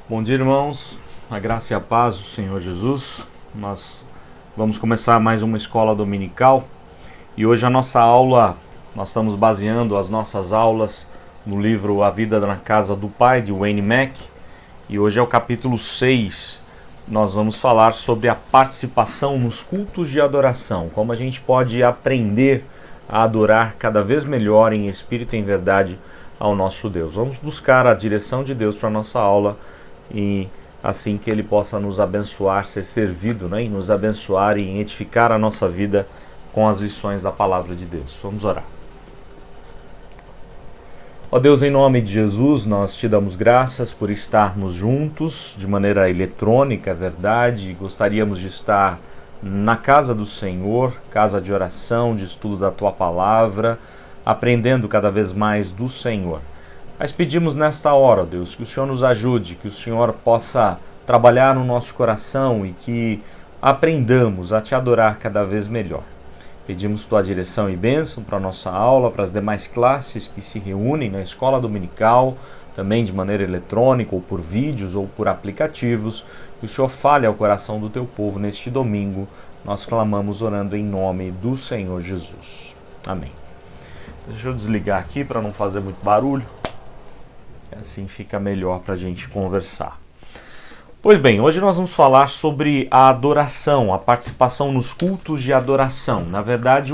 Bom dia, irmãos. A graça e a paz do Senhor Jesus. Nós vamos começar mais uma escola dominical e hoje a nossa aula, nós estamos baseando as nossas aulas no livro A Vida na Casa do Pai, de Wayne Mack, e hoje é o capítulo 6. Nós vamos falar sobre a participação nos cultos de adoração, como a gente pode aprender a adorar cada vez melhor em espírito e em verdade ao nosso Deus. Vamos buscar a direção de Deus para a nossa aula e assim que Ele possa nos abençoar, ser servido, né? E nos abençoar e edificar a nossa vida com as lições da Palavra de Deus. Vamos orar. Ó Deus, em nome de Jesus, nós te damos graças por estarmos juntos de maneira eletrônica, é verdade. Gostaríamos de estar na casa do Senhor, casa de oração, de estudo da Tua Palavra, aprendendo cada vez mais do Senhor. Mas pedimos nesta hora, ó Deus, que o Senhor nos ajude, que o Senhor possa trabalhar no nosso coração e que aprendamos a Te adorar cada vez melhor. Pedimos Tua direção e bênção para a nossa aula, para as demais classes que se reúnem na escola dominical, também de maneira eletrônica, ou por vídeos, ou por aplicativos. Que o Senhor fale ao coração do Teu povo neste domingo. Nós clamamos orando em nome do Senhor Jesus. Amém. Deixa eu desligar aqui para não fazer muito barulho. Assim fica melhor para a gente conversar. Pois bem, hoje nós vamos falar sobre a adoração, a participação nos cultos de adoração. Na verdade,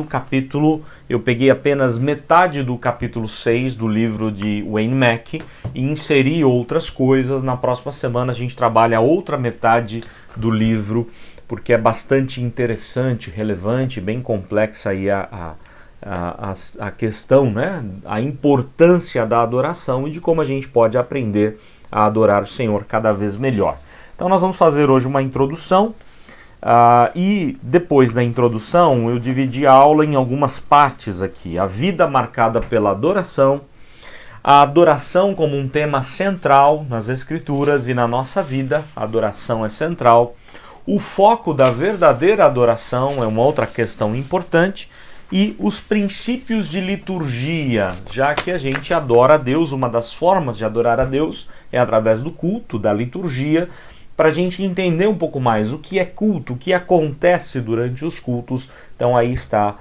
eu peguei apenas metade do capítulo 6 do livro de Wayne Mack e inseri outras coisas. Na próxima semana a gente trabalha a outra metade do livro, porque é bastante interessante, relevante, bem complexa aí a questão, né? A importância da adoração e de como a gente pode aprender a adorar o Senhor cada vez melhor. Então nós vamos fazer hoje uma introdução e depois da introdução eu dividi a aula em algumas partes aqui. A vida marcada pela adoração, a adoração como um tema central nas Escrituras e na nossa vida, a adoração é central. O foco da verdadeira adoração é uma outra questão importante. E os princípios de liturgia, já que a gente adora a Deus, uma das formas de adorar a Deus é através do culto, da liturgia, para a gente entender um pouco mais o que é culto, o que acontece durante os cultos. Então aí está,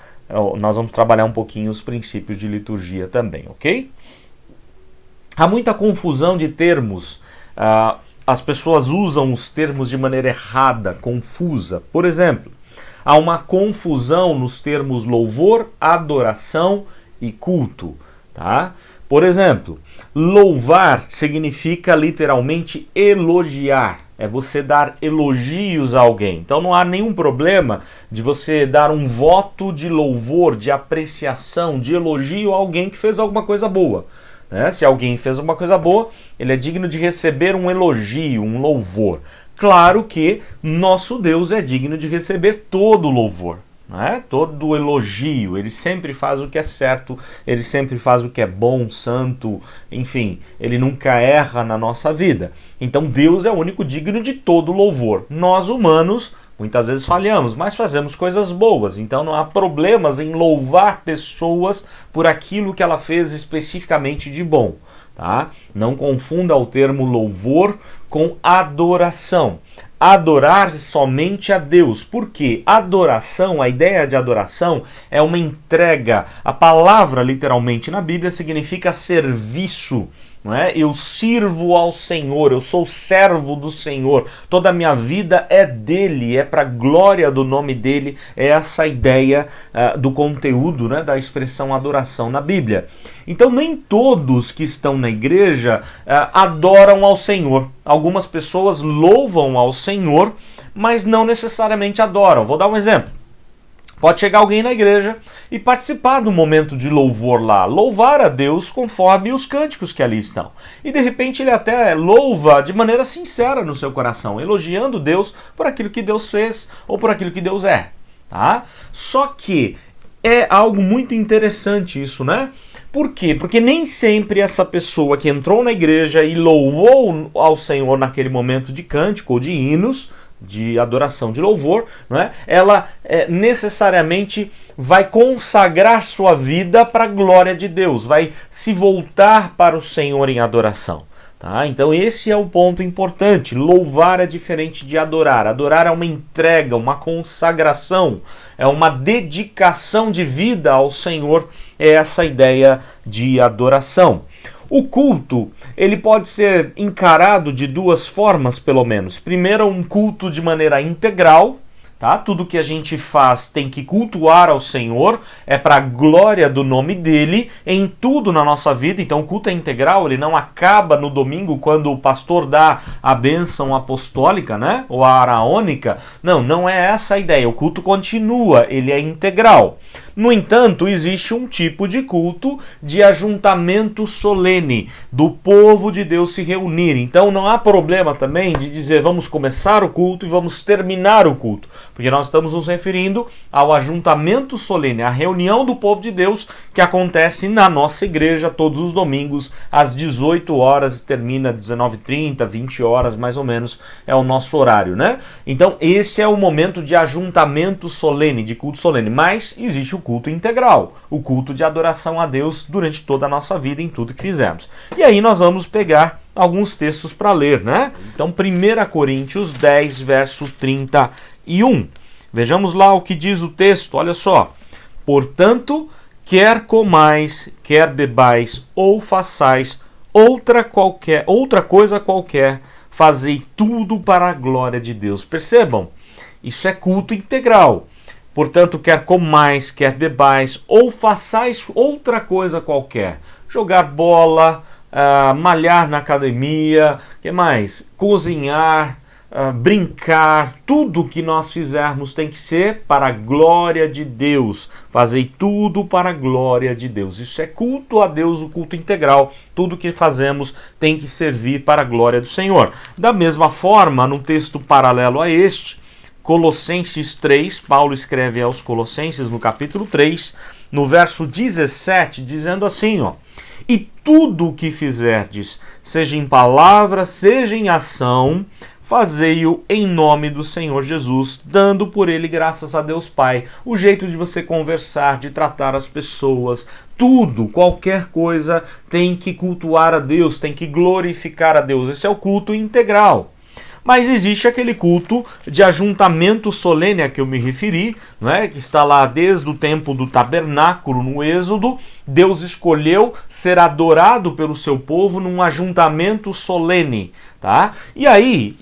nós vamos trabalhar um pouquinho os princípios de liturgia também, ok? Há muita confusão de termos, as pessoas usam os termos de maneira errada, confusa. Por exemplo, há uma confusão nos termos louvor, adoração e culto, tá? Por exemplo, louvar significa literalmente elogiar, é você dar elogios a alguém. Então não há nenhum problema de você dar um voto de louvor, de apreciação, de elogio a alguém que fez alguma coisa boa, né? Se alguém fez uma coisa boa, ele é digno de receber um elogio, um louvor. Claro que nosso Deus é digno de receber todo o louvor, né? Todo o elogio. Ele sempre faz o que é certo, ele sempre faz o que é bom, santo, enfim, ele nunca erra na nossa vida. Então Deus é o único digno de todo o louvor. Nós humanos muitas vezes falhamos, mas fazemos coisas boas, então não há problemas em louvar pessoas por aquilo que ela fez especificamente de bom. Tá? Não confunda o termo louvor com adoração. Adorar somente a Deus. Por quê? Adoração, a ideia de adoração é uma entrega. A palavra literalmente na Bíblia significa serviço. Não é? Eu sirvo ao Senhor, eu sou servo do Senhor, toda a minha vida é dele, é para a glória do nome dele, é essa a ideia do conteúdo, né, da expressão adoração na Bíblia. Então nem todos que estão na igreja adoram ao Senhor. Algumas pessoas louvam ao Senhor, mas não necessariamente adoram. Vou dar um exemplo. Pode chegar alguém na igreja e participar do momento de louvor lá, louvar a Deus conforme os cânticos que ali estão. E de repente ele até louva de maneira sincera no seu coração, elogiando Deus por aquilo que Deus fez ou por aquilo que Deus é. Tá? Só que é algo muito interessante isso, né? Por quê? Porque nem sempre essa pessoa que entrou na igreja e louvou ao Senhor naquele momento de cântico ou de hinos, de adoração, de louvor, não é? Ela necessariamente vai consagrar sua vida para a glória de Deus, vai se voltar para o Senhor em adoração. Tá? Então esse é o ponto importante. Louvar é diferente de adorar. Adorar é uma entrega, uma consagração, é uma dedicação de vida ao Senhor. É essa a ideia de adoração. O culto, ele pode ser encarado de duas formas, pelo menos. Primeiro, um culto de maneira integral. Tá? Tudo que a gente faz tem que cultuar ao Senhor, é para a glória do nome dele em tudo na nossa vida. Então o culto é integral, ele não acaba no domingo quando o pastor dá a bênção apostólica, né? Ou a araônica. Não é essa a ideia. O culto continua, ele é integral. No entanto, existe um tipo de culto de ajuntamento solene, do povo de Deus se reunir. Então não há problema também de dizer vamos começar o culto e vamos terminar o culto, porque nós estamos nos referindo ao ajuntamento solene, a reunião do povo de Deus que acontece na nossa igreja todos os domingos às 18 horas e termina às 19h30, 20 horas mais ou menos é o nosso horário, né? Então esse é o momento de ajuntamento solene, de culto solene, mas existe o culto integral, o culto de adoração a Deus durante toda a nossa vida em tudo que fizermos. E aí nós vamos pegar alguns textos para ler, né? Então 1 Coríntios 10, verso 31. Vejamos lá o que diz o texto, olha só. Portanto, quer comais, quer bebais, ou façais outra coisa qualquer, fazei tudo para a glória de Deus. Percebam, isso é culto integral. Portanto, quer comais, quer bebais, ou façais outra coisa qualquer. Jogar bola, malhar na academia, que mais? Cozinhar, brincar, tudo que nós fizermos tem que ser para a glória de Deus. Fazei tudo para a glória de Deus. Isso é culto a Deus, o culto integral. Tudo que fazemos tem que servir para a glória do Senhor. Da mesma forma, num texto paralelo a este, Colossenses 3, Paulo escreve aos Colossenses no capítulo 3, no verso 17, dizendo assim, ó: e tudo o que fizerdes, seja em palavra, seja em ação, fazei-o em nome do Senhor Jesus, dando por ele graças a Deus Pai. O jeito de você conversar, de tratar as pessoas, tudo, qualquer coisa tem que cultuar a Deus, tem que glorificar a Deus. Esse é o culto integral. Mas existe aquele culto de ajuntamento solene a que eu me referi, né, que está lá desde o tempo do tabernáculo no Êxodo. Deus escolheu ser adorado pelo seu povo num ajuntamento solene. Tá? E aí,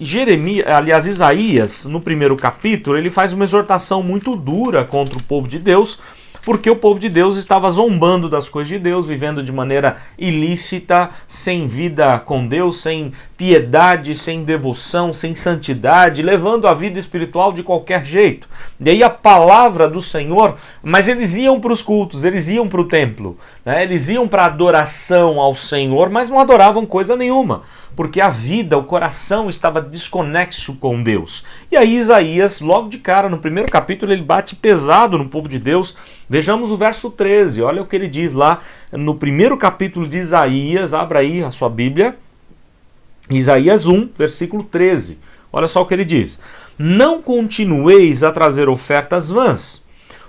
Isaías, no primeiro capítulo, ele faz uma exortação muito dura contra o povo de Deus, porque o povo de Deus estava zombando das coisas de Deus, vivendo de maneira ilícita, sem vida com Deus, sem piedade, sem devoção, sem santidade, levando a vida espiritual de qualquer jeito. E aí a palavra do Senhor, mas eles iam para os cultos, eles iam para o templo, né? Eles iam para a adoração ao Senhor, mas não adoravam coisa nenhuma, porque a vida, o coração estava desconexo com Deus. E aí Isaías, logo de cara, no primeiro capítulo, ele bate pesado no povo de Deus. Vejamos o verso 13, olha o que ele diz lá no primeiro capítulo de Isaías, abra aí a sua Bíblia, Isaías 1, versículo 13. Olha só o que ele diz: não continueis a trazer ofertas vãs.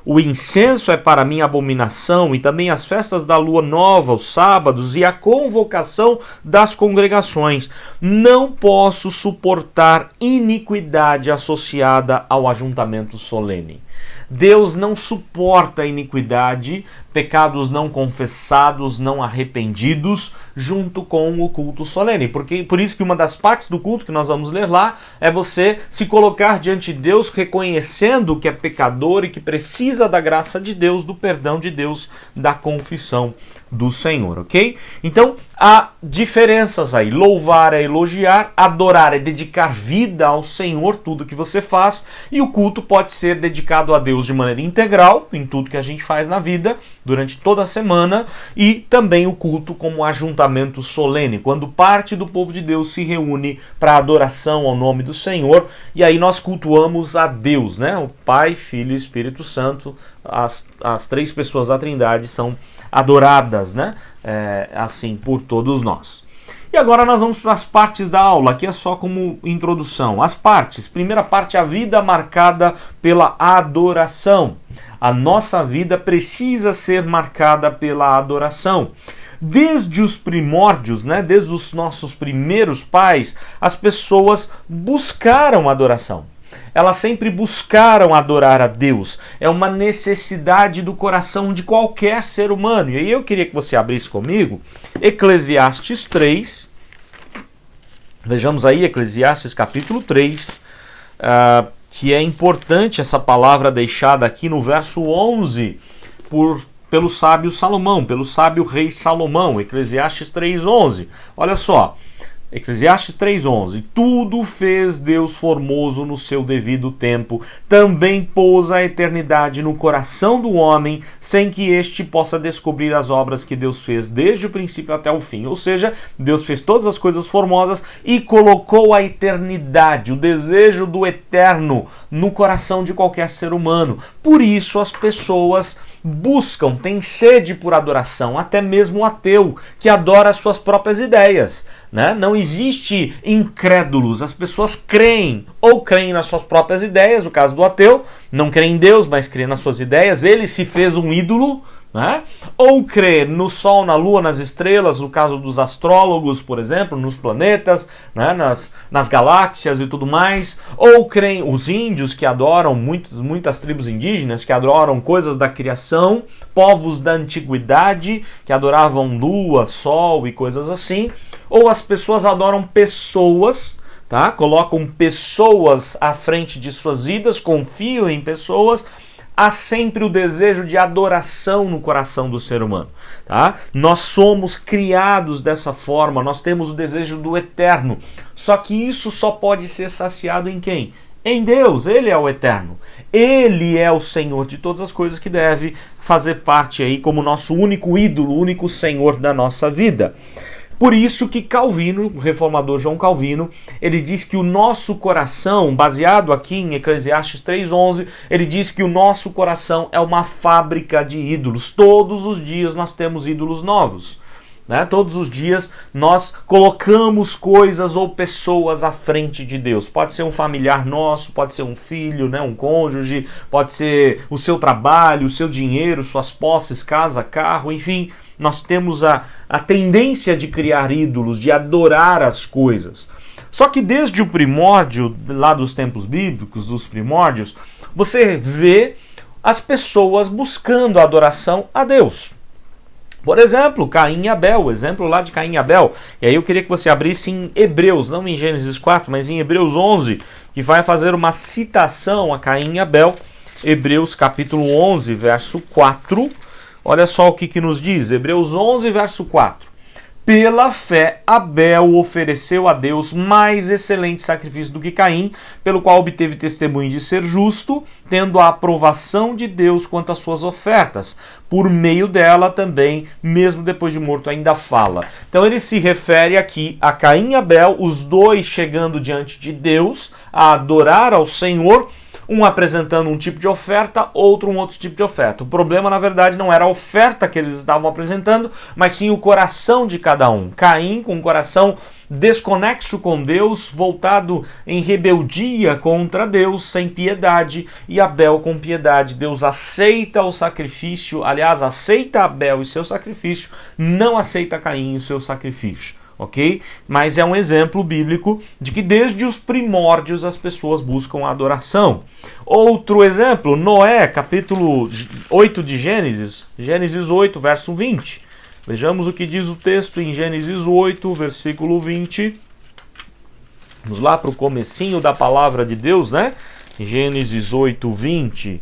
O incenso é para mim abominação, e também as festas da lua nova, os sábados e a convocação das congregações. Não posso suportar iniquidade associada ao ajuntamento solene. Deus não suporta iniquidade, pecados não confessados, não arrependidos, junto com o culto solene. Por isso que uma das partes do culto que nós vamos ler lá é você se colocar diante de Deus, reconhecendo que é pecador e que precisa da graça de Deus, do perdão de Deus, da confissão do Senhor, ok? Então, há diferenças aí. Louvar é elogiar, adorar é dedicar vida ao Senhor, tudo que você faz, e o culto pode ser dedicado a Deus de maneira integral, em tudo que a gente faz na vida, durante toda a semana, e também o culto como ajuntamento solene, quando parte do povo de Deus se reúne para adoração ao nome do Senhor, e aí nós cultuamos a Deus, né? O Pai, Filho e Espírito Santo, as três pessoas da Trindade são adoradas, né? Assim, por todos nós. E agora nós vamos para as partes da aula, aqui é só como introdução. As partes, primeira parte, a vida marcada pela adoração. A nossa vida precisa ser marcada pela adoração. desde os primórdios, né, desde os nossos primeiros pais, as pessoas buscaram adoração. Elas sempre buscaram adorar a Deus. É uma necessidade do coração de qualquer ser humano. E aí eu queria que você abrisse comigo Eclesiastes 3. Vejamos aí Eclesiastes capítulo 3, que é importante essa palavra deixada aqui no verso 11 pelo sábio Salomão, pelo sábio rei Salomão. Eclesiastes 3:11. Olha só. Eclesiastes 3:11. Tudo fez Deus formoso no seu devido tempo. Também pôs a eternidade no coração do homem, sem que este possa descobrir as obras que Deus fez desde o princípio até o fim. Ou seja, Deus fez todas as coisas formosas e colocou a eternidade, o desejo do eterno, no coração de qualquer ser humano. Por isso as pessoas buscam, têm sede por adoração, até mesmo o ateu, que adora as suas próprias ideias. Né? Não existe incrédulos, as pessoas creem, ou creem nas suas próprias ideias, no caso do ateu, não crê em Deus, mas crê nas suas ideias, ele se fez um ídolo, né? Ou crê no Sol, na Lua, nas estrelas, no caso dos astrólogos, por exemplo, nos planetas, né? nas galáxias e tudo mais, ou creem os índios que adoram, muitas tribos indígenas que adoram coisas da criação, povos da antiguidade que adoravam Lua, Sol e coisas assim, ou as pessoas adoram pessoas, tá? Colocam pessoas à frente de suas vidas, confiam em pessoas. Há sempre o desejo de adoração no coração do ser humano, tá? Nós somos criados dessa forma, nós temos o desejo do eterno. Só que isso só pode ser saciado em quem? Em Deus. Ele é o eterno. Ele é o Senhor de todas as coisas, que deve fazer parte aí como nosso único ídolo, único Senhor da nossa vida. Por isso que Calvino, o reformador João Calvino, ele diz que o nosso coração, baseado aqui em Eclesiastes 3:11, ele diz que o nosso coração é uma fábrica de ídolos. Todos os dias nós temos ídolos novos. Né? Todos os dias nós colocamos coisas ou pessoas à frente de Deus. Pode ser um familiar nosso, pode ser um filho, né? Um cônjuge, pode ser o seu trabalho, o seu dinheiro, suas posses, casa, carro, enfim. Nós temos a tendência de criar ídolos, de adorar as coisas. Só que desde o primórdio, lá dos tempos bíblicos, dos primórdios, você vê as pessoas buscando a adoração a Deus. Por exemplo, Caim e Abel, o exemplo lá de Caim e Abel. E aí eu queria que você abrisse em Hebreus, não em Gênesis 4, mas em Hebreus 11, que vai fazer uma citação a Caim e Abel. Hebreus capítulo 11, verso 4. Olha só o que nos diz, Hebreus 11, verso 4. Pela fé, Abel ofereceu a Deus mais excelente sacrifício do que Caim, pelo qual obteve testemunho de ser justo, tendo a aprovação de Deus quanto às suas ofertas. Por meio dela também, mesmo depois de morto, ainda fala. Então ele se refere aqui a Caim e Abel, os dois chegando diante de Deus a adorar ao Senhor, um apresentando um tipo de oferta, outro um outro tipo de oferta. O problema, na verdade, não era a oferta que eles estavam apresentando, mas sim o coração de cada um. Caim com o coração desconexo com Deus, voltado em rebeldia contra Deus, sem piedade, e Abel com piedade. Deus aceita o sacrifício, aliás, aceita Abel e seu sacrifício, não aceita Caim e o seu sacrifício. Ok? Mas é um exemplo bíblico de que desde os primórdios as pessoas buscam a adoração. Outro exemplo, Noé, capítulo 8 de Gênesis, Gênesis 8, verso 20. Vejamos o que diz o texto em Gênesis 8, versículo 20. Vamos lá para o comecinho da palavra de Deus, né? Gênesis 8, 20.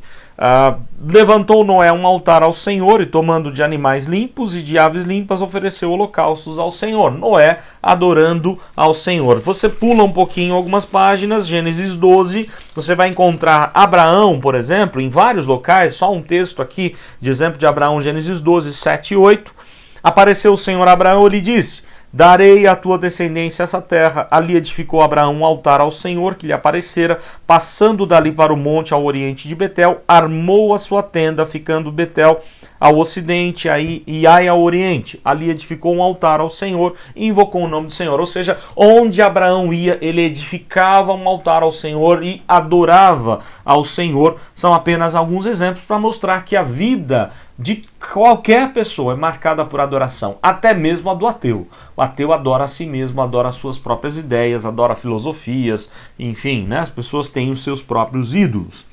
Levantou Noé um altar ao Senhor e, tomando de animais limpos e de aves limpas, ofereceu holocaustos ao Senhor. Noé adorando ao Senhor. Você pula um pouquinho algumas páginas, Gênesis 12, você vai encontrar Abraão, por exemplo, em vários locais, só um texto aqui de exemplo de Abraão, Gênesis 12, 7 e 8. Apareceu o Senhor a Abraão e lhe disse: darei à tua descendência essa terra. Ali edificou Abraão um altar ao Senhor que lhe aparecera, passando dali para o monte ao oriente de Betel, armou a sua tenda, ficando Betel ao ocidente e Ai ao oriente. Ali edificou um altar ao Senhor e invocou o nome do Senhor. Ou seja, onde Abraão ia, ele edificava um altar ao Senhor e adorava ao Senhor. São apenas alguns exemplos para mostrar que a vida de qualquer pessoa é marcada por adoração, até mesmo a do ateu. O ateu adora a si mesmo, adora as suas próprias ideias, adora filosofias, enfim, né? As pessoas têm os seus próprios ídolos.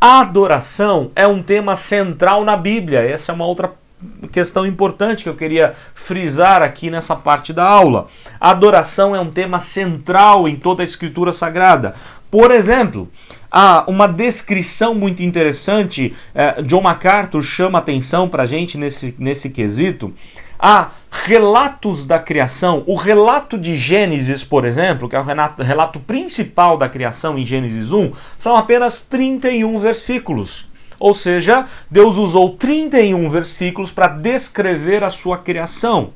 A adoração é um tema central na Bíblia. Essa é uma outra questão importante que eu queria frisar aqui nessa parte da aula. A adoração é um tema central em toda a Escritura Sagrada. Por exemplo, há uma descrição muito interessante, John MacArthur chama atenção para a gente nesse quesito. Há relatos da criação. O relato de Gênesis, por exemplo, que é o relato principal da criação em Gênesis 1, são apenas 31 versículos. Ou seja, Deus usou 31 versículos para descrever a sua criação.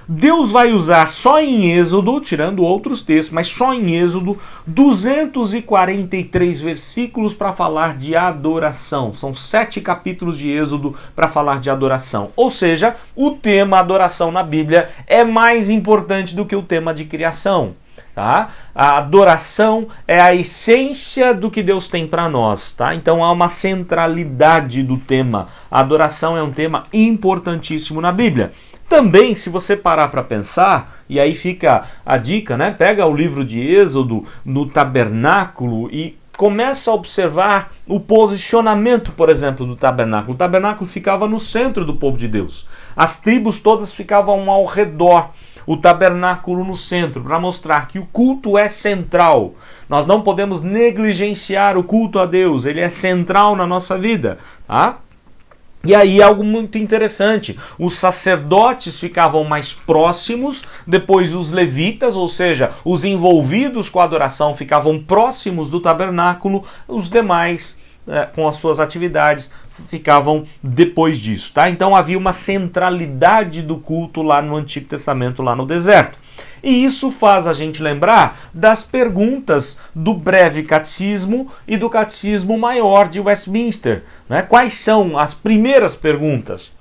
Deus vai usar só em Êxodo, tirando outros textos, mas só em Êxodo, 243 versículos para falar de adoração. São 7 capítulos de Êxodo para falar de adoração. Ou seja, o tema adoração na Bíblia é mais importante do que o tema de criação. Tá? A adoração é a essência do que Deus tem para nós. Tá? Então há uma centralidade do tema. A adoração é um tema importantíssimo na Bíblia. Também, se você parar para pensar, e aí fica a dica, né? Pega o livro de Êxodo no tabernáculo e começa a observar o posicionamento, por exemplo, do tabernáculo. O tabernáculo ficava no centro do povo de Deus. As tribos todas ficavam ao redor. O tabernáculo no centro, para mostrar que o culto é central. Nós não podemos negligenciar o culto a Deus, ele é central na nossa vida, tá? E aí algo muito interessante, os sacerdotes ficavam mais próximos, depois os levitas, ou seja, os envolvidos com a adoração ficavam próximos do tabernáculo, os demais com as suas atividades ficavam depois disso, tá? Então havia uma centralidade do culto lá no Antigo Testamento, lá no deserto. E isso faz a gente lembrar das perguntas do breve catecismo e do catecismo maior de Westminster, né? Quais são as primeiras perguntas?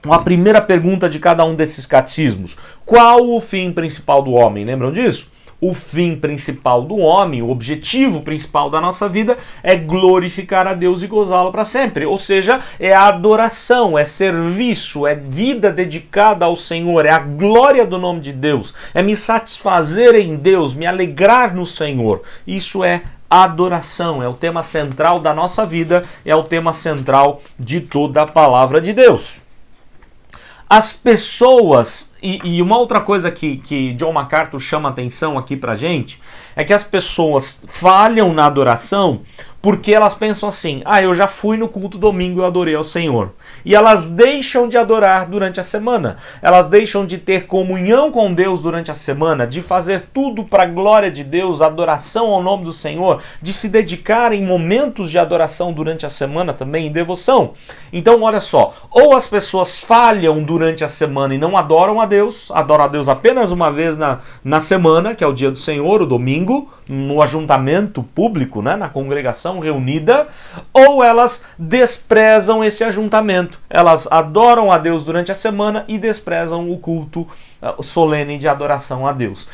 A primeira pergunta de cada um desses catecismos: qual o fim principal do homem? Lembram disso? O fim principal do homem, o objetivo principal da nossa vida é glorificar a Deus e gozá-lo para sempre. Ou seja, é a adoração, é serviço, é vida dedicada ao Senhor, é a glória do nome de Deus, é me satisfazer em Deus, me alegrar no Senhor. Isso é adoração, é o tema central da nossa vida, é o tema central de toda a palavra de Deus. As pessoas, e uma outra coisa que John MacArthur chama atenção aqui pra gente, é que as pessoas falham na adoração porque elas pensam assim: eu já fui no culto domingo e eu adorei ao Senhor. E elas deixam de adorar durante a semana. Elas deixam de ter comunhão com Deus durante a semana, de fazer tudo para a glória de Deus, adoração ao nome do Senhor, de se dedicar em momentos de adoração durante a semana também, em devoção. Então, olha só, ou as pessoas falham durante a semana e não adoram a Deus apenas uma vez na semana, que é o dia do Senhor, o domingo, no ajuntamento público, né, na congregação reunida, ou elas desprezam esse ajuntamento. Elas adoram a Deus durante a semana e desprezam o culto solene de adoração a Deus.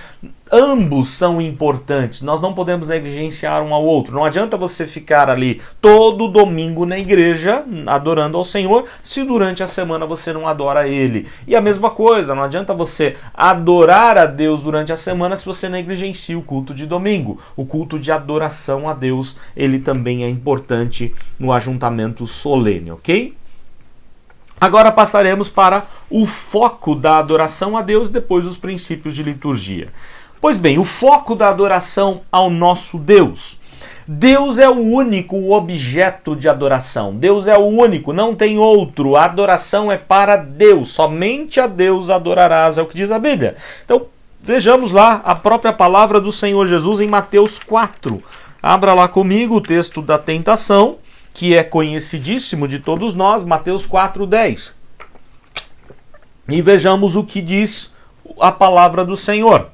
Ambos são importantes, nós não podemos negligenciar um ao outro. Não adianta você ficar ali todo domingo na igreja adorando ao Senhor se durante a semana você não adora Ele. E a mesma coisa, não adianta você adorar a Deus durante a semana se você negligencia o culto de domingo. O culto de adoração a Deus, ele também é importante no ajuntamento solene, ok? Agora passaremos para o foco da adoração a Deus, depois os princípios de liturgia. Pois bem, o foco da adoração ao nosso Deus. Deus é o único objeto de adoração. Deus é o único, não tem outro. A adoração é para Deus. Somente a Deus adorarás, é o que diz a Bíblia. Então, vejamos lá a própria palavra do Senhor Jesus em Mateus 4. Abra lá comigo o texto da tentação, que é conhecidíssimo de todos nós, Mateus 4:10. E vejamos o que diz a palavra do Senhor.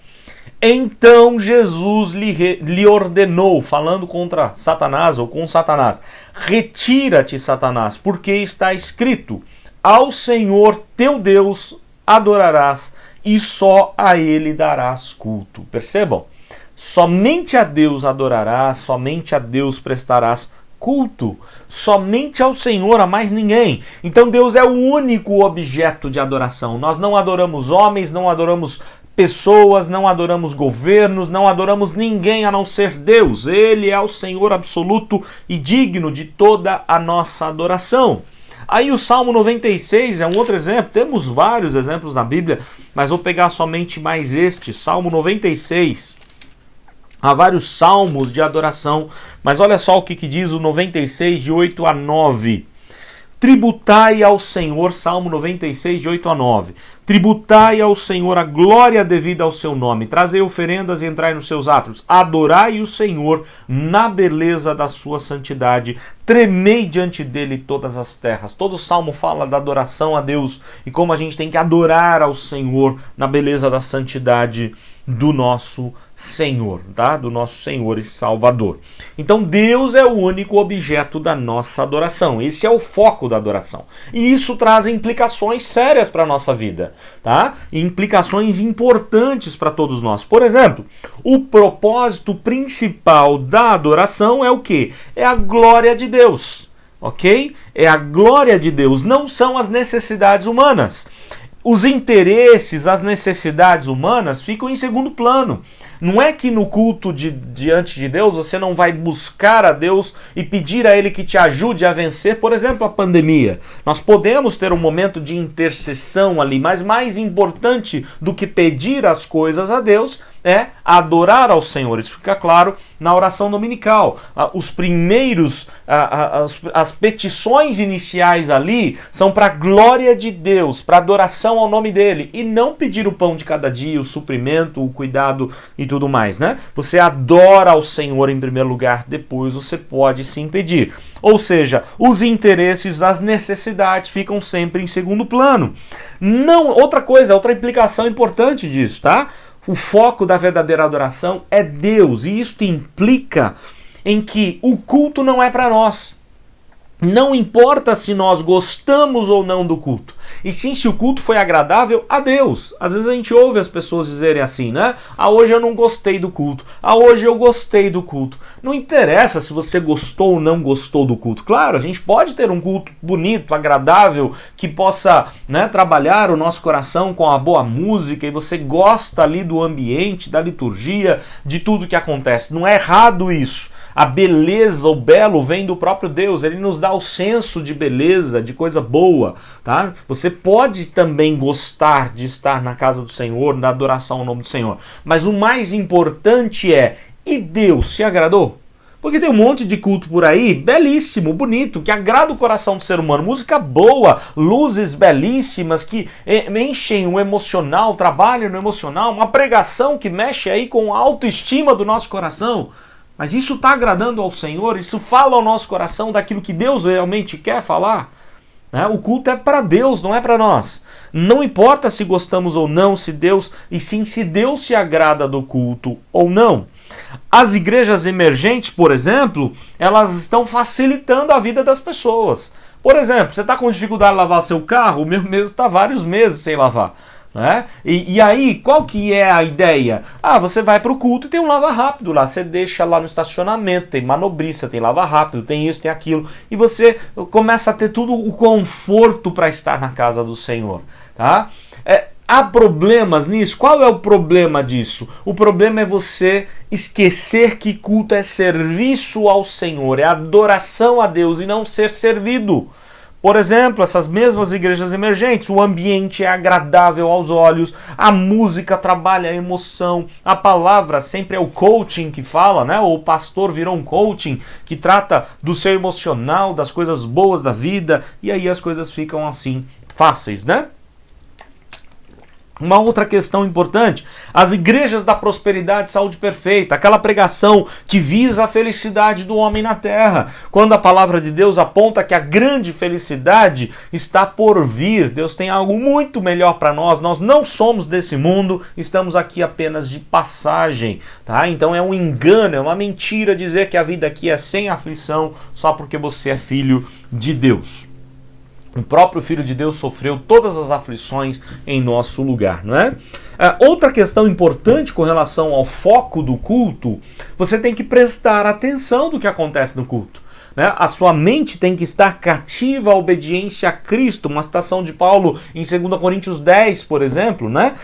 Então Jesus lhe ordenou, falando contra Satanás ou com Satanás: retira-te, Satanás, porque está escrito: ao Senhor teu Deus adorarás e só a ele darás culto. Percebam? Somente a Deus adorarás, somente a Deus prestarás culto, somente ao Senhor, a mais ninguém. Então Deus é o único objeto de adoração. Nós não adoramos homens, não adoramos pessoas, não adoramos governos, não adoramos ninguém a não ser Deus. Ele é o Senhor absoluto e digno de toda a nossa adoração. Aí o Salmo 96 é um outro exemplo. Temos vários exemplos na Bíblia, mas vou pegar somente mais este, Salmo 96. Há vários salmos de adoração, mas olha só o que diz o 96, de 8 a 9. Tributai ao Senhor, Salmo 96, de 8 a 9. Tributai ao Senhor a glória devida ao seu nome. Trazei oferendas e entrai nos seus átrios. Adorai o Senhor na beleza da sua santidade. Tremei diante dele todas as terras. Todo salmo fala da adoração a Deus e como a gente tem que adorar ao Senhor na beleza da santidade do nosso Senhor, tá? Do nosso Senhor e Salvador. Então Deus é o único objeto da nossa adoração. Esse é o foco da adoração. E isso traz implicações sérias para a nossa vida, tá? Implicações importantes para todos nós. Por exemplo, o propósito principal da adoração é o quê? É a glória de Deus, ok? É a glória de Deus, não são as necessidades humanas. Os interesses, as necessidades humanas ficam em segundo plano. Não é que no culto diante de Deus você não vai buscar a Deus e pedir a Ele que te ajude a vencer, por exemplo, a pandemia. Nós podemos ter um momento de intercessão ali, mas mais importante do que pedir as coisas a Deus é adorar ao Senhor. Isso fica claro na oração dominical. Os primeiros, as petições iniciais ali são para a glória de Deus, para adoração ao nome dele, e não pedir o pão de cada dia, o suprimento, o cuidado e tudo mais, né? Você adora ao Senhor em primeiro lugar, depois você pode sim pedir. Ou seja, os interesses, as necessidades ficam sempre em segundo plano. Não, outra implicação importante disso, tá? O foco da verdadeira adoração é Deus, e isso implica em que o culto não é para nós. Não importa se nós gostamos ou não do culto, e sim se o culto foi agradável a Deus. Às vezes a gente ouve as pessoas dizerem assim, né? Ah, hoje eu não gostei do culto. Ah, hoje eu gostei do culto. Não interessa se você gostou ou não gostou do culto. Claro, a gente pode ter um culto bonito, agradável, que possa, né, trabalhar o nosso coração com a boa música, e você gosta ali do ambiente, da liturgia, de tudo que acontece. Não é errado isso. A beleza, o belo vem do próprio Deus, ele nos dá o senso de beleza, de coisa boa, tá? Você pode também gostar de estar na casa do Senhor, na adoração ao nome do Senhor, mas o mais importante é, e Deus se agradou? Porque tem um monte de culto por aí, belíssimo, bonito, que agrada o coração do ser humano, música boa, luzes belíssimas que enchem o emocional, trabalham no emocional, uma pregação que mexe aí com a autoestima do nosso coração. Mas isso está agradando ao Senhor? Isso fala ao nosso coração daquilo que Deus realmente quer falar? Né? O culto é para Deus, não é para nós. Não importa se gostamos ou não, se Deus se agrada do culto ou não. As igrejas emergentes, por exemplo, elas estão facilitando a vida das pessoas. Por exemplo, você está com dificuldade de lavar seu carro, o meu mesmo está vários meses sem lavar. Né? E aí, qual que é a ideia? Ah, você vai para o culto e tem um lava-rápido lá, você deixa lá no estacionamento, tem manobrista, tem lava-rápido, tem isso, tem aquilo, e você começa a ter tudo o conforto para estar na casa do Senhor, tá? Há problemas nisso? Qual é o problema disso? O problema é você esquecer que culto é serviço ao Senhor, é adoração a Deus e não ser servido. Por exemplo, essas mesmas igrejas emergentes, o ambiente é agradável aos olhos, a música trabalha a emoção, a palavra sempre é o coaching que fala, né? O pastor virou um coaching que trata do seu emocional, das coisas boas da vida, e aí as coisas ficam assim, fáceis, né? Uma outra questão importante, as igrejas da prosperidade e saúde perfeita, aquela pregação que visa a felicidade do homem na terra, quando a palavra de Deus aponta que a grande felicidade está por vir, Deus tem algo muito melhor para nós, nós não somos desse mundo, estamos aqui apenas de passagem, tá? Então é um engano, é uma mentira dizer que a vida aqui é sem aflição só porque você é filho de Deus. O próprio Filho de Deus sofreu todas as aflições em nosso lugar, não é? Outra questão importante com relação ao foco do culto, você tem que prestar atenção do que acontece no culto. Né? A sua mente tem que estar cativa à obediência a Cristo, uma citação de Paulo em 2 Coríntios 10, por exemplo, né?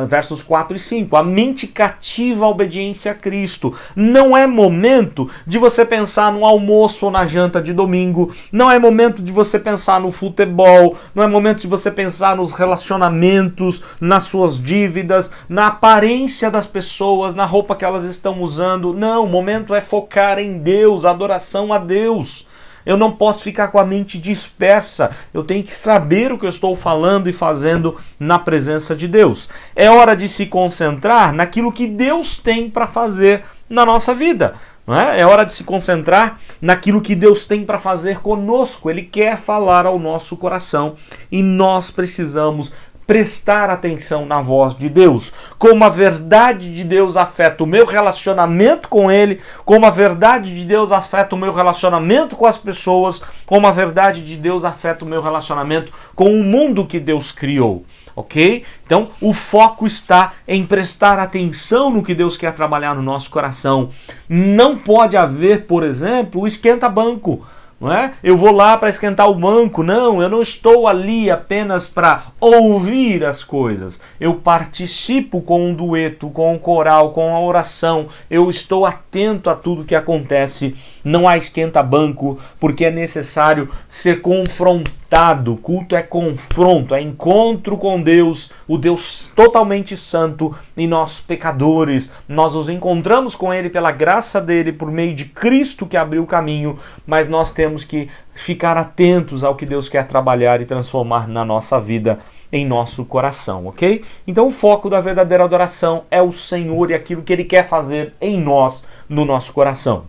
Versos 4 e 5, a mente cativa à obediência a Cristo. Não é momento de você pensar no almoço ou na janta de domingo, não é momento de você pensar no futebol, não é momento de você pensar nos relacionamentos, nas suas dívidas, na aparência das pessoas, na roupa que elas estão usando. Não, o momento é focar em Deus, adoração a Deus. Eu não posso ficar com a mente dispersa, eu tenho que saber o que eu estou falando e fazendo na presença de Deus. É hora de se concentrar naquilo que Deus tem para fazer na nossa vida. Não é? É hora de se concentrar naquilo que Deus tem para fazer conosco. Ele quer falar ao nosso coração e nós precisamos prestar atenção na voz de Deus, como a verdade de Deus afeta o meu relacionamento com Ele, como a verdade de Deus afeta o meu relacionamento com as pessoas, como a verdade de Deus afeta o meu relacionamento com o mundo que Deus criou, ok? Então, o foco está em prestar atenção no que Deus quer trabalhar no nosso coração. Não pode haver, por exemplo, o esquenta-banco. Não é? Eu vou lá para esquentar o banco. Não, eu não estou ali apenas para ouvir as coisas. Eu participo com um dueto, com um coral, com a oração. Eu estou atento a tudo que acontece. Não há esquenta-banco, porque é necessário ser confrontado. Culto é confronto, é encontro com Deus, o Deus totalmente santo, e nós pecadores. Nós nos encontramos com Ele pela graça dele, por meio de Cristo que abriu o caminho, mas nós temos que ficar atentos ao que Deus quer trabalhar e transformar na nossa vida, em nosso coração, ok? Então o foco da verdadeira adoração é o Senhor e aquilo que Ele quer fazer em nós, no nosso coração.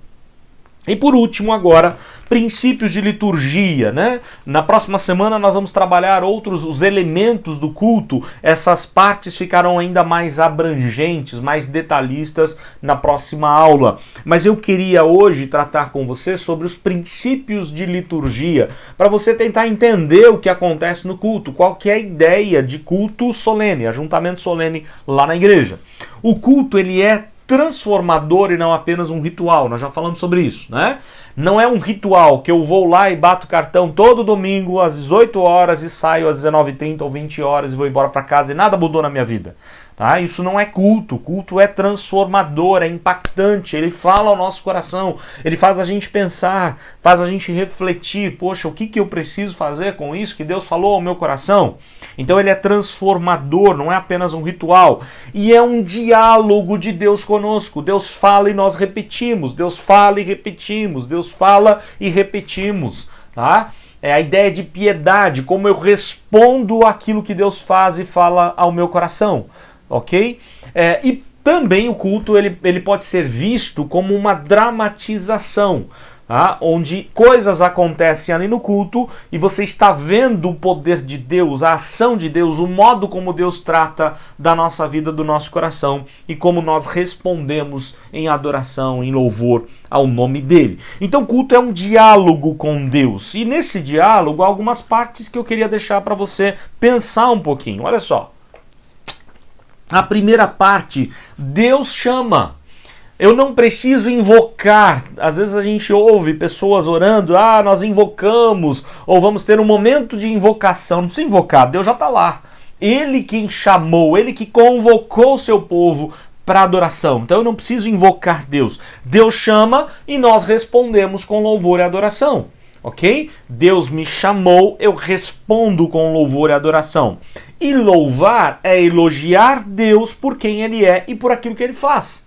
E por último agora, princípios de liturgia, né? Na próxima semana nós vamos trabalhar os elementos do culto. Essas partes ficarão ainda mais abrangentes, mais detalhistas na próxima aula. Mas eu queria hoje tratar com você sobre os princípios de liturgia, para você tentar entender o que acontece no culto, qual que é a ideia de culto solene, ajuntamento solene lá na igreja. O culto, ele é transformador e não apenas um ritual. Nós já falamos sobre isso, né? Não é um ritual que eu vou lá e bato cartão todo domingo às 18 horas e saio às 19h30 ou 20 horas e vou embora para casa e nada mudou na minha vida. Tá? Isso não é culto. Culto é transformador, é impactante, ele fala ao nosso coração, ele faz a gente pensar, faz a gente refletir, poxa, o que eu preciso fazer com isso que Deus falou ao meu coração? Então ele é transformador, não é apenas um ritual, e é um diálogo de Deus conosco. Deus fala e nós repetimos, Deus fala e repetimos, Deus fala e repetimos, tá? É a ideia de piedade, como eu respondo àquilo que Deus faz e fala ao meu coração. Ok? E também o culto ele pode ser visto como uma dramatização, tá? Onde coisas acontecem ali no culto e você está vendo o poder de Deus, a ação de Deus, o modo como Deus trata da nossa vida, do nosso coração e como nós respondemos em adoração, em louvor ao nome dele. Então culto é um diálogo com Deus, e nesse diálogo há algumas partes que eu queria deixar para você pensar um pouquinho. Olha só. A primeira parte, Deus chama. Eu não preciso invocar. Às vezes a gente ouve pessoas orando, nós invocamos, ou vamos ter um momento de invocação. Não precisa invocar, Deus já está lá. Ele que chamou, ele que convocou o seu povo para adoração. Então eu não preciso invocar Deus. Deus chama e nós respondemos com louvor e adoração. Ok? Deus me chamou, eu respondo com louvor e adoração. E louvar é elogiar Deus por quem Ele é e por aquilo que Ele faz.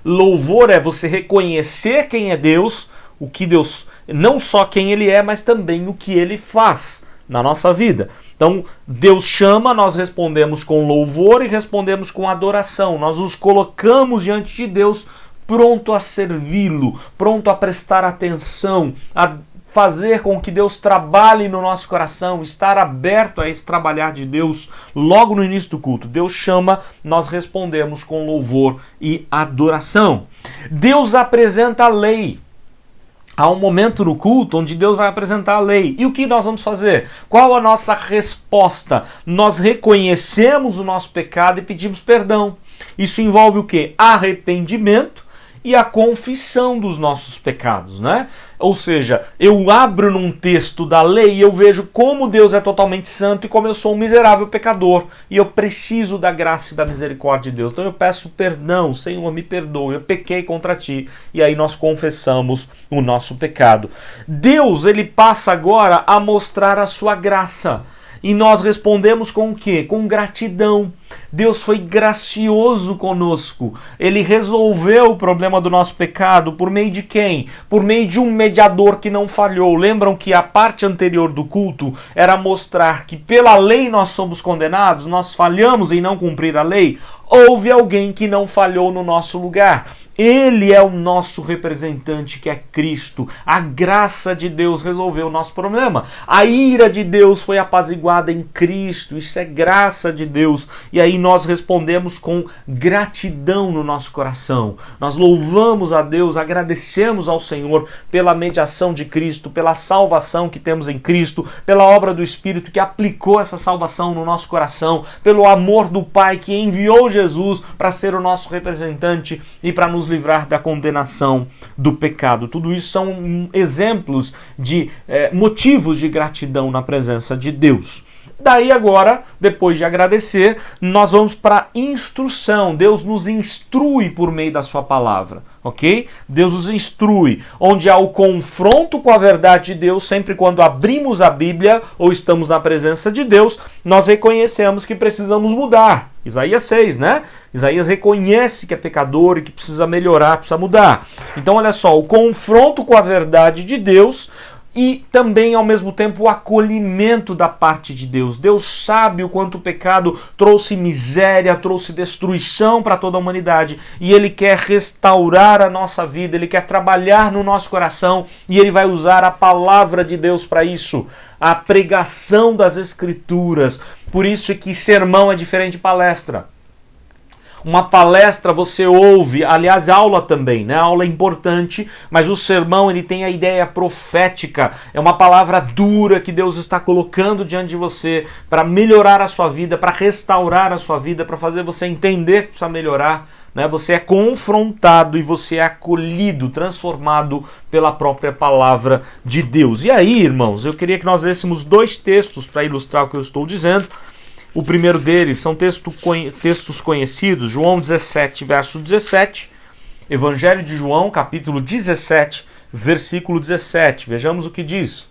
Louvor é você reconhecer quem é Deus, o que Deus, não só quem Ele é, mas também o que Ele faz na nossa vida. Então, Deus chama, nós respondemos com louvor e respondemos com adoração. Nós nos colocamos diante de Deus pronto a servi-lo, pronto a prestar atenção, a fazer com que Deus trabalhe no nosso coração, estar aberto a esse trabalhar de Deus logo no início do culto. Deus chama, nós respondemos com louvor e adoração. Deus apresenta a lei. Há um momento no culto onde Deus vai apresentar a lei. E o que nós vamos fazer? Qual a nossa resposta? Nós reconhecemos o nosso pecado e pedimos perdão. Isso envolve o quê? Arrependimento e a confissão dos nossos pecados, né? Ou seja, eu abro num texto da lei e eu vejo como Deus é totalmente santo e como eu sou um miserável pecador e eu preciso da graça e da misericórdia de Deus. Então eu peço perdão, Senhor, me perdoe, eu pequei contra ti. E aí nós confessamos o nosso pecado. Deus, ele passa agora a mostrar a sua graça. E nós respondemos com o quê? Com gratidão. Deus foi gracioso conosco. Ele resolveu o problema do nosso pecado por meio de quem? Por meio de um mediador que não falhou. Lembram que a parte anterior do culto era mostrar que pela lei nós somos condenados, nós falhamos em não cumprir a lei? Houve alguém que não falhou no nosso lugar. Ele é o nosso representante, que é Cristo. A graça de Deus resolveu o nosso problema. A ira de Deus foi apaziguada em Cristo. Isso é graça de Deus. E aí nós respondemos com gratidão no nosso coração. Nós louvamos a Deus, agradecemos ao Senhor pela mediação de Cristo, pela salvação que temos em Cristo, pela obra do Espírito que aplicou essa salvação no nosso coração, pelo amor do Pai que enviou Jesus para ser o nosso representante e para nos livrar da condenação do pecado. Tudo isso são exemplos de motivos de gratidão na presença de Deus. Daí agora, depois de agradecer, nós vamos para a instrução. Deus nos instrui por meio da sua palavra, ok? Deus nos instrui, onde há o confronto com a verdade de Deus. Sempre quando abrimos a Bíblia ou estamos na presença de Deus, nós reconhecemos que precisamos mudar. Isaías 6, né? Isaías reconhece que é pecador e que precisa melhorar, precisa mudar. Então olha só, o confronto com a verdade de Deus e também, ao mesmo tempo, o acolhimento da parte de Deus. Deus sabe o quanto o pecado trouxe miséria, trouxe destruição para toda a humanidade. E Ele quer restaurar a nossa vida, Ele quer trabalhar no nosso coração. E Ele vai usar a palavra de Deus para isso. A pregação das Escrituras. Por isso é que sermão é diferente de palestra. Uma palestra você ouve, aliás, aula também, né? A aula é importante, mas o sermão ele tem a ideia profética. É uma palavra dura que Deus está colocando diante de você para melhorar a sua vida, para restaurar a sua vida, para fazer você entender que precisa melhorar. Né? Você é confrontado e você é acolhido, transformado pela própria palavra de Deus. E aí, irmãos, eu queria que nós lêssemos 2 textos para ilustrar o que eu estou dizendo. O primeiro deles são textos conhecidos, João 17, verso 17, Evangelho de João, capítulo 17, versículo 17. Vejamos o que diz.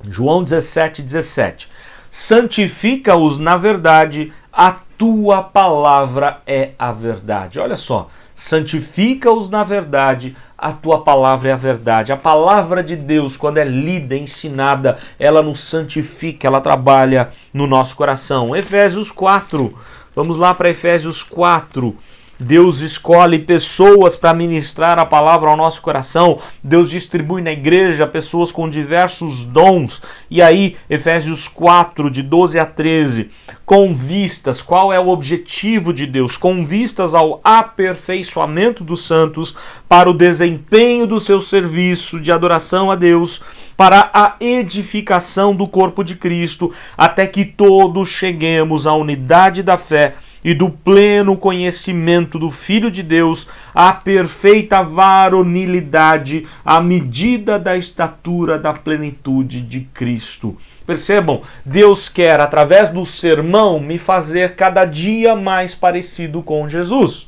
João 17, 17. Santifica-os na verdade, a tua palavra é a verdade. Olha só, santifica-os na verdade, a tua palavra é a verdade. A palavra de Deus, quando é lida, ensinada, ela nos santifica, ela trabalha no nosso coração. Efésios 4, vamos lá para Efésios 4. Deus escolhe pessoas para ministrar a palavra ao nosso coração. Deus distribui na igreja pessoas com diversos dons. E aí, Efésios 4, de 12 a 13, com vistas, qual é o objetivo de Deus? Com vistas ao aperfeiçoamento dos santos, para o desempenho do seu serviço de adoração a Deus, para a edificação do corpo de Cristo, até que todos cheguemos à unidade da fé e do pleno conhecimento do Filho de Deus, à perfeita varonilidade, à medida da estatura da plenitude de Cristo. Percebam, Deus quer, através do sermão, me fazer cada dia mais parecido com Jesus.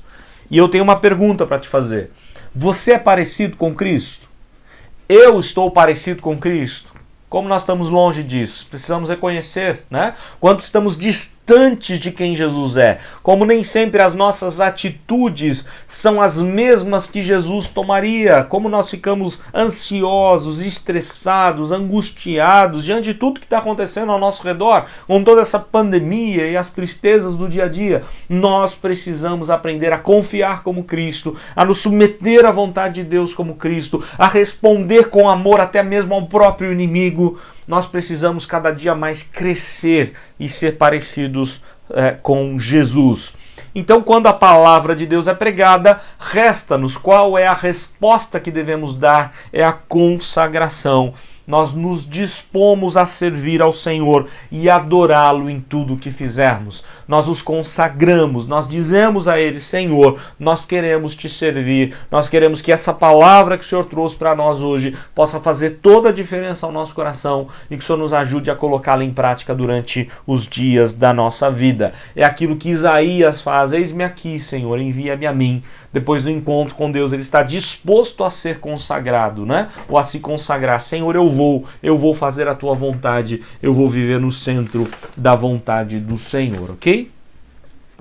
E eu tenho uma pergunta para te fazer. Você é parecido com Cristo? Eu estou parecido com Cristo? Como nós estamos longe disso? Precisamos reconhecer, né? Quanto estamos distantes distantes de quem Jesus é, como nem sempre as nossas atitudes são as mesmas que Jesus tomaria, como nós ficamos ansiosos, estressados, angustiados diante de tudo que está acontecendo ao nosso redor, com toda essa pandemia e as tristezas do dia a dia. Nós precisamos aprender a confiar como Cristo, a nos submeter à vontade de Deus como Cristo, a responder com amor até mesmo ao próprio inimigo. Nós precisamos cada dia mais crescer e ser parecidos com Jesus. Então, quando a palavra de Deus é pregada, resta-nos qual é a resposta que devemos dar: é a consagração. Nós nos dispomos a servir ao Senhor e adorá-lo em tudo o que fizermos. Nós os consagramos, nós dizemos a Ele: Senhor, nós queremos te servir, nós queremos que essa palavra que o Senhor trouxe para nós hoje possa fazer toda a diferença ao nosso coração e que o Senhor nos ajude a colocá-la em prática durante os dias da nossa vida. É aquilo que Isaías faz: eis-me aqui, Senhor, envia-me a mim. Depois do encontro com Deus, ele está disposto a ser consagrado, né? Ou a se consagrar. Senhor, eu vou fazer a tua vontade, eu vou viver no centro da vontade do Senhor, ok?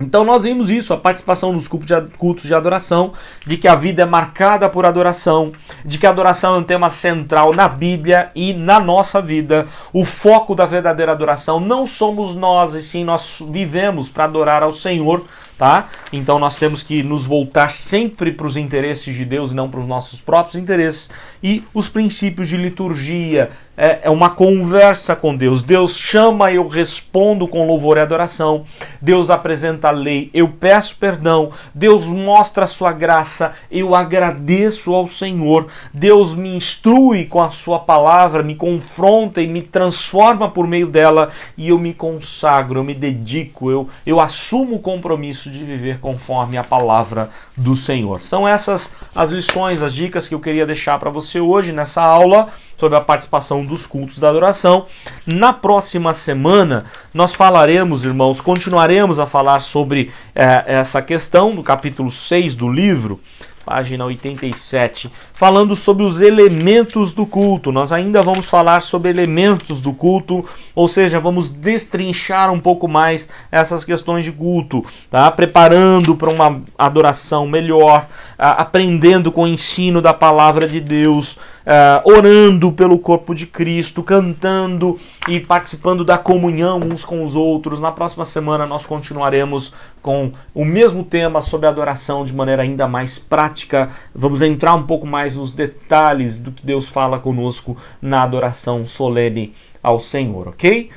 Então nós vimos isso, a participação nos cultos de adoração, de que a vida é marcada por adoração, de que a adoração é um tema central na Bíblia e na nossa vida. O foco da verdadeira adoração não somos nós, e sim nós vivemos para adorar ao Senhor, tá? Então nós temos que nos voltar sempre para os interesses de Deus e não para os nossos próprios interesses. E os princípios de liturgia é uma conversa com Deus. Deus chama, eu respondo com louvor e adoração. Deus apresenta a lei, eu peço perdão. Deus mostra a sua graça, eu agradeço ao Senhor. Deus me instrui com a sua palavra, me confronta e me transforma por meio dela, e eu me consagro, eu me dedico, eu assumo o compromisso de viver conforme a palavra do Senhor. São essas as lições, as dicas que eu queria deixar para você hoje nessa aula sobre a participação dos cultos da adoração. Na próxima semana nós falaremos, irmãos, continuaremos a falar sobre essa questão do capítulo 6 do livro, página 87, falando sobre os elementos do culto. Nós ainda vamos falar sobre elementos do culto, ou seja, vamos destrinchar um pouco mais essas questões de culto, tá? Preparando para uma adoração melhor, aprendendo com o ensino da palavra de Deus, orando pelo corpo de Cristo, cantando e participando da comunhão uns com os outros. Na próxima semana nós continuaremos com o mesmo tema sobre adoração de maneira ainda mais prática. Vamos entrar um pouco mais nos detalhes do que Deus fala conosco na adoração solene ao Senhor, ok?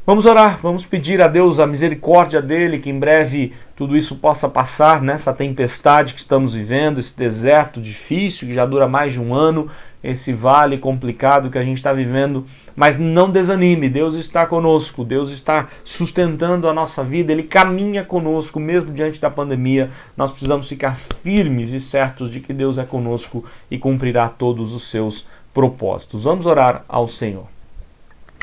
Vamos orar, vamos pedir a Deus a misericórdia dele, que em breve tudo isso possa passar, nessa tempestade que estamos vivendo, esse deserto difícil que já dura mais de um ano, esse vale complicado que a gente está vivendo. Mas não desanime, Deus está conosco, Deus está sustentando a nossa vida, Ele caminha conosco, mesmo diante da pandemia. Nós precisamos ficar firmes e certos de que Deus é conosco e cumprirá todos os seus propósitos. Vamos orar ao Senhor.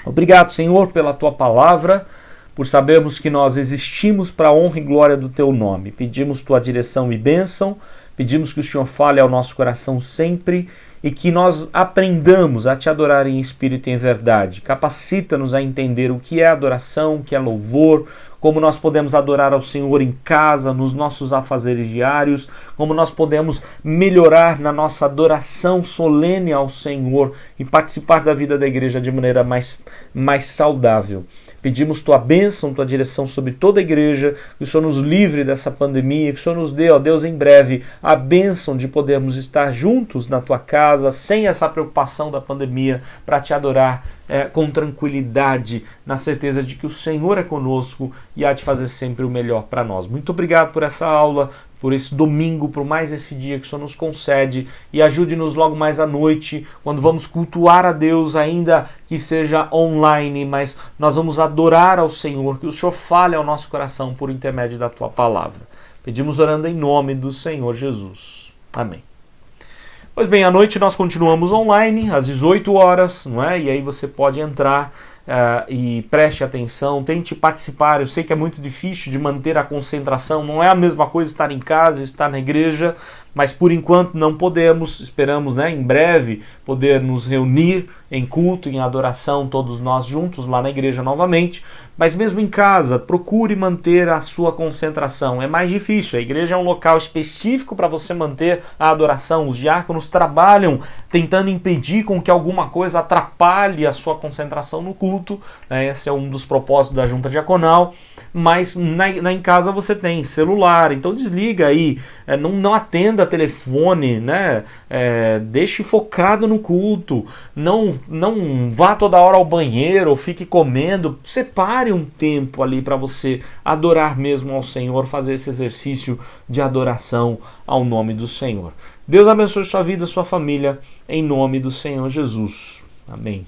Obrigado, Senhor, pela Tua palavra, por sabermos que nós existimos para a honra e glória do Teu nome. Pedimos Tua direção e bênção, pedimos que o Senhor fale ao nosso coração sempre e que nós aprendamos a Te adorar em espírito e em verdade. Capacita-nos a entender o que é adoração, o que é louvor, como nós podemos adorar ao Senhor em casa, nos nossos afazeres diários, como nós podemos melhorar na nossa adoração solene ao Senhor e participar da vida da igreja de maneira mais saudável. Pedimos Tua bênção, Tua direção sobre toda a igreja, que o Senhor nos livre dessa pandemia, que o Senhor nos dê, ó Deus, em breve, a bênção de podermos estar juntos na Tua casa, sem essa preocupação da pandemia, para Te adorar com tranquilidade, na certeza de que o Senhor é conosco e há de fazer sempre o melhor para nós. Muito obrigado por essa aula, por esse domingo, por mais esse dia que o Senhor nos concede, e ajude-nos logo mais à noite, quando vamos cultuar a Deus, ainda que seja online, mas nós vamos adorar ao Senhor, que o Senhor fale ao nosso coração por intermédio da Tua palavra. Pedimos orando em nome do Senhor Jesus. Amém. Pois bem, à noite nós continuamos online, às 18 horas, não é? E aí você pode entrar e preste atenção, tente participar. Eu sei que é muito difícil de manter a concentração, não é a mesma coisa estar em casa, estar na igreja, mas por enquanto não podemos. Esperamos, né, em breve poder nos reunir em culto, em adoração, todos nós juntos lá na igreja novamente, mas mesmo em casa, procure manter a sua concentração. É mais difícil, a igreja é um local específico para você manter a adoração. Os diáconos trabalham tentando impedir com que alguma coisa atrapalhe a sua concentração no culto, né? Esse é um dos propósitos da junta diaconal, mas em casa você tem celular, então desliga aí, não atenda telefone, né? Deixe focado no culto, não vá toda hora ao banheiro ou fique comendo, separe um tempo ali para você adorar mesmo ao Senhor, fazer esse exercício de adoração ao nome do Senhor. Deus abençoe sua vida, sua família, em nome do Senhor Jesus. Amém.